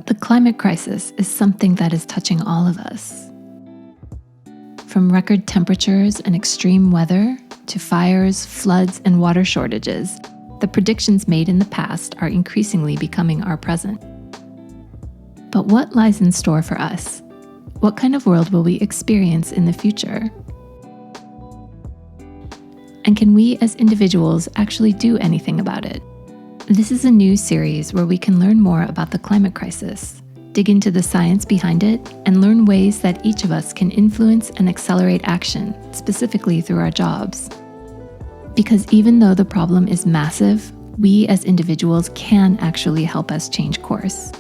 The climate crisis is something that is touching all of us. From record temperatures and extreme weather to fires, floods, and water shortages, the predictions made in the past are increasingly becoming our present. But what lies in store for us? What kind of world will we experience in the future? And can we as individuals actually do anything about it? This is a new series where we can learn more about the climate crisis, dig into the science behind it, and learn ways that each of us can influence and accelerate action, specifically through our jobs. Because even though the problem is massive, we as individuals can actually help us change course.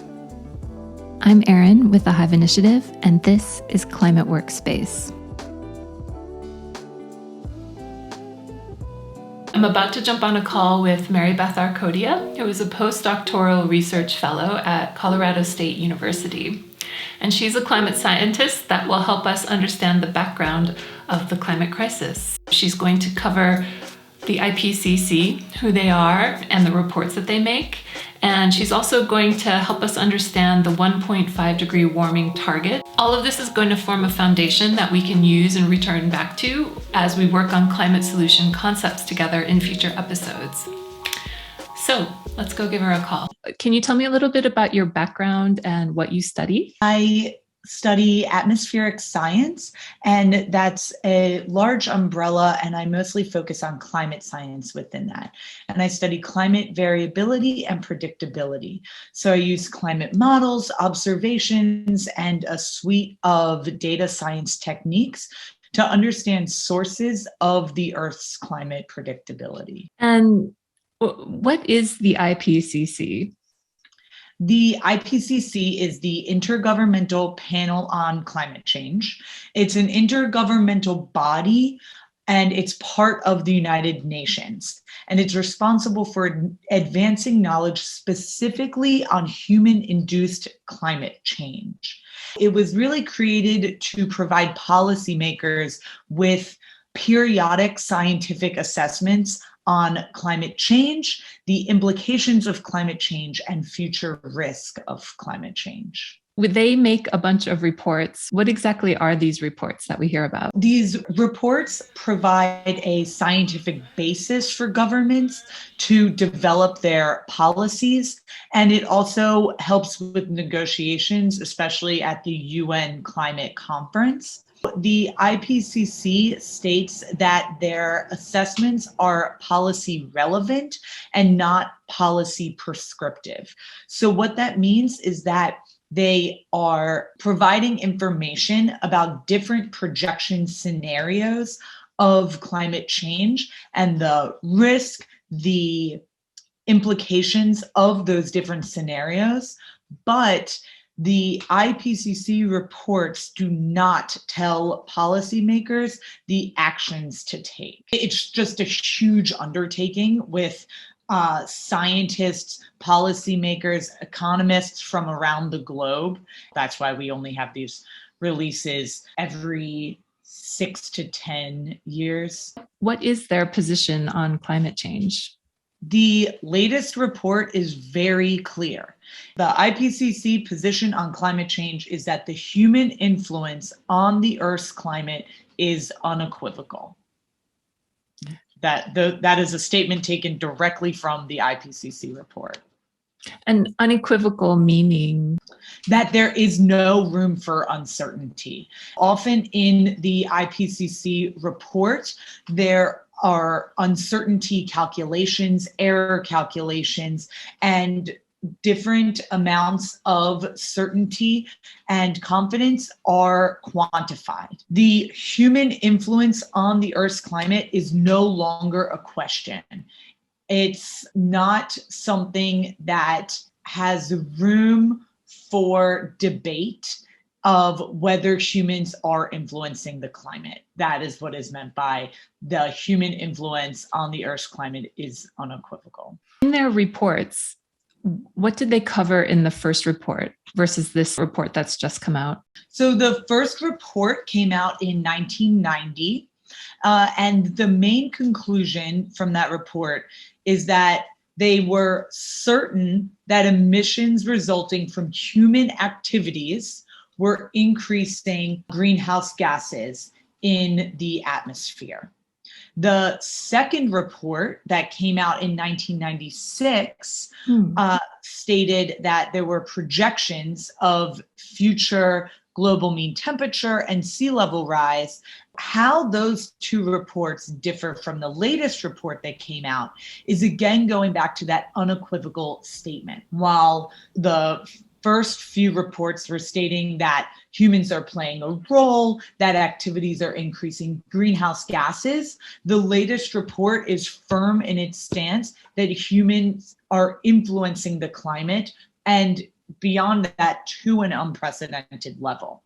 I'm Erin with the Hive Initiative, and this is Climate Workspace. I'm about to jump on a call with Marybeth Arcodia, who is a postdoctoral research fellow at Colorado State University. And she's a climate scientist that will help us understand the background of the climate crisis. She's going to cover the IPCC, who they are, and the reports that they make. And she's also going to help us understand the 1.5 degree warming target. All of this is going to form a foundation that we can use and return back to as we work on climate solution concepts together in future episodes. So let's go give her a call. Can you tell me a little bit about your background and what you study? I study atmospheric science, and that's a large umbrella, and I mostly focus on climate science within that. And I study climate variability and predictability. So I use climate models, observations, and a suite of data science techniques to understand sources of the Earth's climate predictability. And what is the IPCC? The IPCC is the Intergovernmental Panel on Climate Change. It's an intergovernmental body, and it's part of the United Nations. And it's responsible for advancing knowledge specifically on human-induced climate change. It was really created to provide policymakers with periodic scientific assessments on climate change, the implications of climate change, and future risk of climate change. Would they make a bunch of reports? What exactly are these reports that we hear about? These reports provide a scientific basis for governments to develop their policies, and it also helps with negotiations, especially at the UN Climate Conference. The IPCC states that their assessments are policy relevant and not policy prescriptive. So what that means is that they are providing information about different projection scenarios of climate change and the risk, the implications of those different scenarios, but the IPCC reports do not tell policymakers the actions to take. It's just a huge undertaking with scientists, policymakers, economists from around the globe. That's why we only have these releases every 6 to 10 years. What is their position on climate change? The latest report is very clear. The IPCC position on climate change is that the human influence on the Earth's climate is unequivocal. That is a statement taken directly from the IPCC report. And unequivocal meaning? That there is no room for uncertainty. Often in the IPCC report, there are uncertainty calculations, error calculations, and different amounts of certainty and confidence are quantified. The human influence on the Earth's climate is no longer a question. It's not something that has room for debate of whether humans are influencing the climate. That is what is meant by the human influence on the Earth's climate is unequivocal. In their reports, what did they cover in the first report versus this report that's just come out? So the first report came out in 1990, and the main conclusion from that report is that they were certain that emissions resulting from human activities were increasing greenhouse gases in the atmosphere. The second report that came out in 1996 stated that there were projections of future global mean temperature and sea level rise. How those two reports differ from the latest report that came out is again going back to that unequivocal statement. While the first few reports were stating that humans are playing a role, that activities are increasing greenhouse gases, the latest report is firm in its stance that humans are influencing the climate, and beyond that, to an unprecedented level.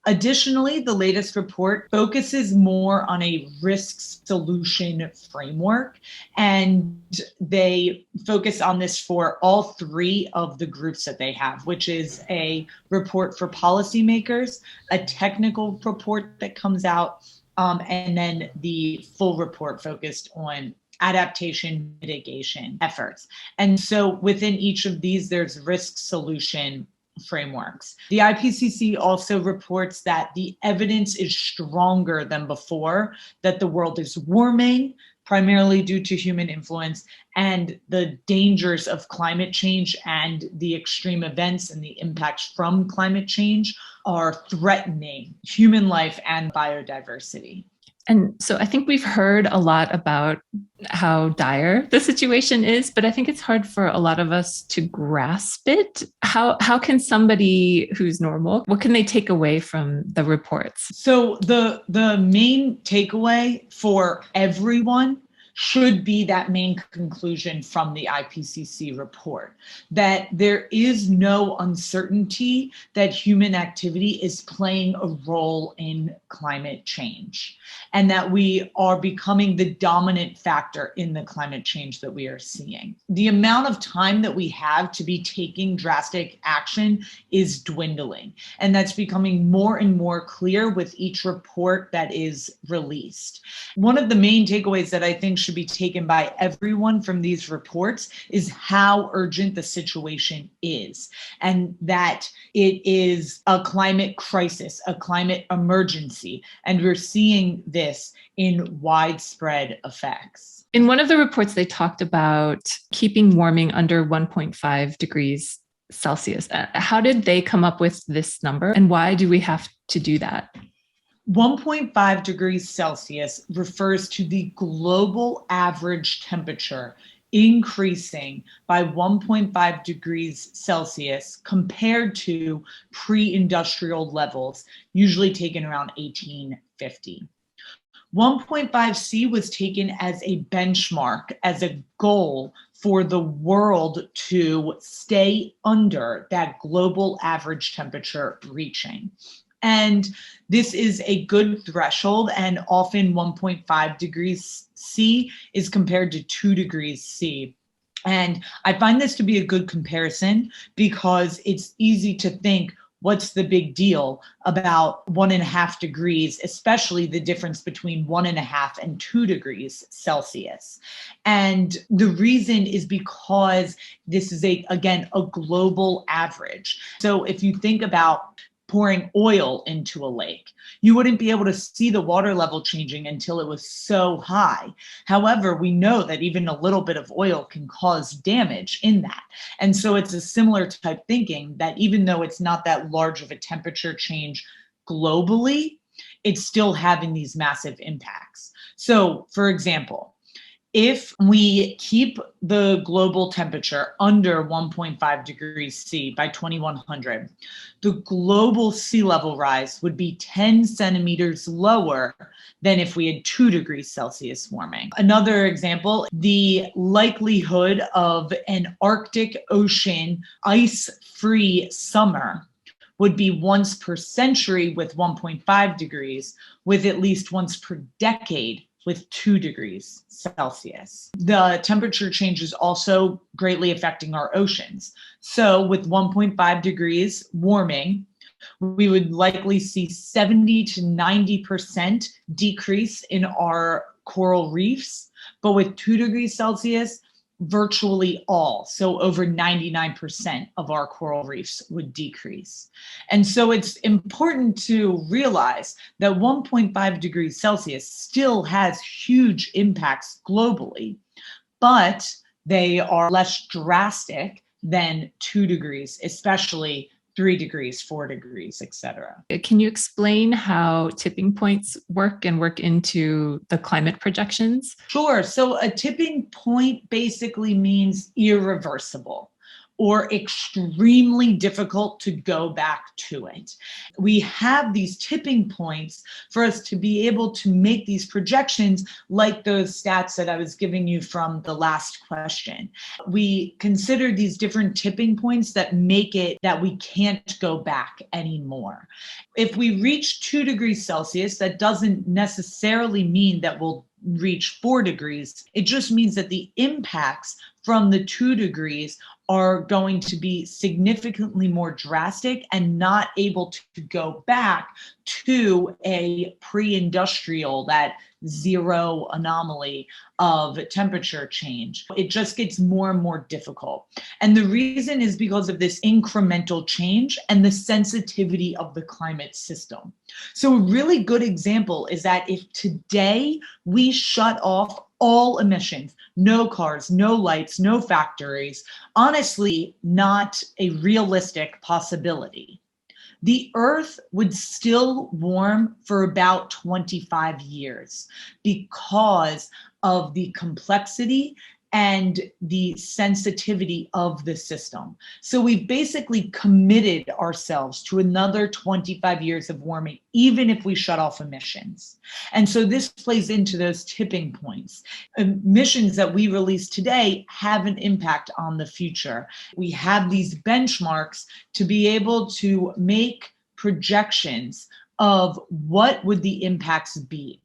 Additionally, the latest report focuses more on a risk solution framework, and they focus on this for all three of the groups that they have, which is a report for policymakers, a technical report that comes out, and then the full report focused on adaptation mitigation efforts. And so within each of these, there's risk solution frameworks. The IPCC also reports that the evidence is stronger than before that the world is warming, primarily due to human influence, and the dangers of climate change and the extreme events and the impacts from climate change are threatening human life and biodiversity. And so I think we've heard a lot about how dire the situation is, but I think it's hard for a lot of us to grasp it. How can somebody who's normal, what can they take away from the reports? So the main takeaway for everyone should be that main conclusion from the IPCC report, that there is no uncertainty that human activity is playing a role in climate change, and that we are becoming the dominant factor in the climate change that we are seeing. The amount of time that we have to be taking drastic action is dwindling, and that's becoming more and more clear with each report that is released. One of the main takeaways that I think should be taken by everyone from these reports is how urgent the situation is, and that it is a climate crisis, a climate emergency, and we're seeing this in widespread effects. In one of the reports, they talked about keeping warming under 1.5 degrees Celsius. How did they come up with this number, and why do we have to do that? 1.5 degrees Celsius refers to the global average temperature increasing by 1.5 degrees Celsius compared to pre-industrial levels, usually taken around 1850. 1.5 C was taken as a benchmark, as a goal for the world to stay under that global average temperature reaching. And this is a good threshold, and often 1.5 degrees C is compared to 2 degrees C. And I find this to be a good comparison because it's easy to think, what's the big deal about 1.5 degrees, especially the difference between 1.5 and 2 degrees Celsius. And the reason is because this is again, a global average. So if you think about pouring oil into a lake, you wouldn't be able to see the water level changing until it was so high. However, we know that even a little bit of oil can cause damage in that. And so it's a similar type thinking that even though it's not that large of a temperature change globally, it's still having these massive impacts. So, for example, if we keep the global temperature under 1.5 degrees C by 2100, the global sea level rise would be 10 centimeters lower than if we had 2 degrees Celsius warming. Another example, the likelihood of an Arctic Ocean ice-free summer would be once per century with 1.5 degrees, with at least once per decade with 2 degrees Celsius. The temperature change is also greatly affecting our oceans. So with 1.5 degrees warming, we would likely see 70 to 90% decrease in our coral reefs. But with 2 degrees Celsius, virtually all. So over 99% of our coral reefs would decrease. And so it's important to realize that 1.5 degrees Celsius still has huge impacts globally, but they are less drastic than 2 degrees, especially 3 degrees, 4 degrees, etc. Can you explain how tipping points work and work into the climate projections? Sure. So a tipping point basically means irreversible or extremely difficult to go back to it. We have these tipping points for us to be able to make these projections like those stats that I was giving you from the last question. We consider these different tipping points that make it that we can't go back anymore. If we reach 2 degrees Celsius, that doesn't necessarily mean that we'll reach 4 degrees. It just means that the impacts from the 2 degrees are going to be significantly more drastic and not able to go back to a pre-industrial, that zero anomaly of temperature change. It just gets more and more difficult. And the reason is because of this incremental change and the sensitivity of the climate system. So a really good example is that if today we shut off all emissions, no cars, no lights, no factories, honestly, not a realistic possibility. The Earth would still warm for about 25 years because of the complexity and the sensitivity of the system. So we've basically committed ourselves to another 25 years of warming, even if we shut off emissions. And so this plays into those tipping points. Emissions that we release today have an impact on the future. We have these benchmarks to be able to make projections of what would the impacts be.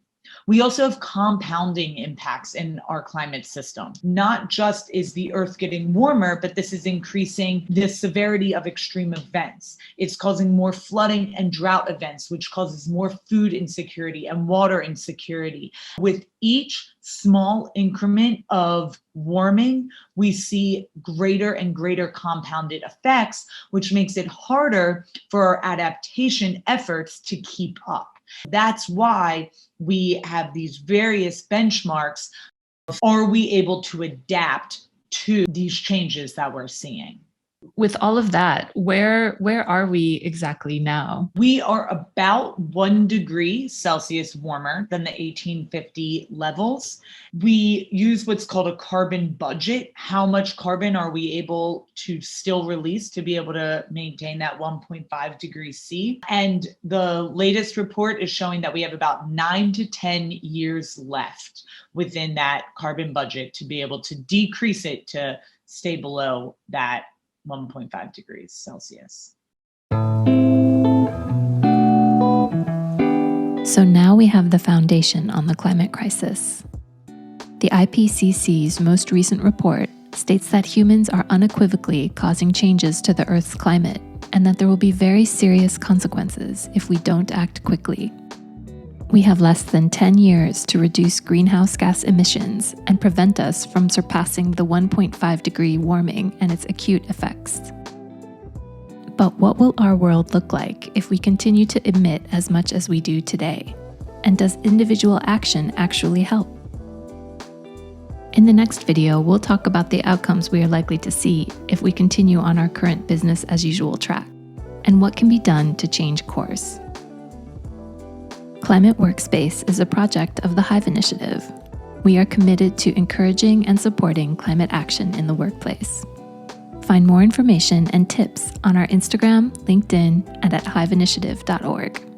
We also have compounding impacts in our climate system. Not just is the Earth getting warmer, but this is increasing the severity of extreme events. It's causing more flooding and drought events, which causes more food insecurity and water insecurity. With each small increment of warming, we see greater and greater compounded effects, which makes it harder for our adaptation efforts to keep up. That's why we have these various benchmarks. Are we able to adapt to these changes that we're seeing? With all of that, where are we exactly now? We are about 1 degree Celsius warmer than the 1850 levels. We use what's called a carbon budget. How much carbon are we able to still release to be able to maintain that 1.5 degrees C? And the latest report is showing that we have about 9 to 10 years left within that carbon budget to be able to decrease it to stay below that 1.5 degrees Celsius. So now we have the foundation on the climate crisis. The IPCC's most recent report states that humans are unequivocally causing changes to the Earth's climate and that there will be very serious consequences if we don't act quickly. We have less than 10 years to reduce greenhouse gas emissions and prevent us from surpassing the 1.5 degree warming and its acute effects. But what will our world look like if we continue to emit as much as we do today? And does individual action actually help? In the next video, we'll talk about the outcomes we are likely to see if we continue on our current business as usual track, and what can be done to change course. Climate Workspace is a project of the Hive Initiative. We are committed to encouraging and supporting climate action in the workplace. Find more information and tips on our Instagram, LinkedIn, and at hiveinitiative.org.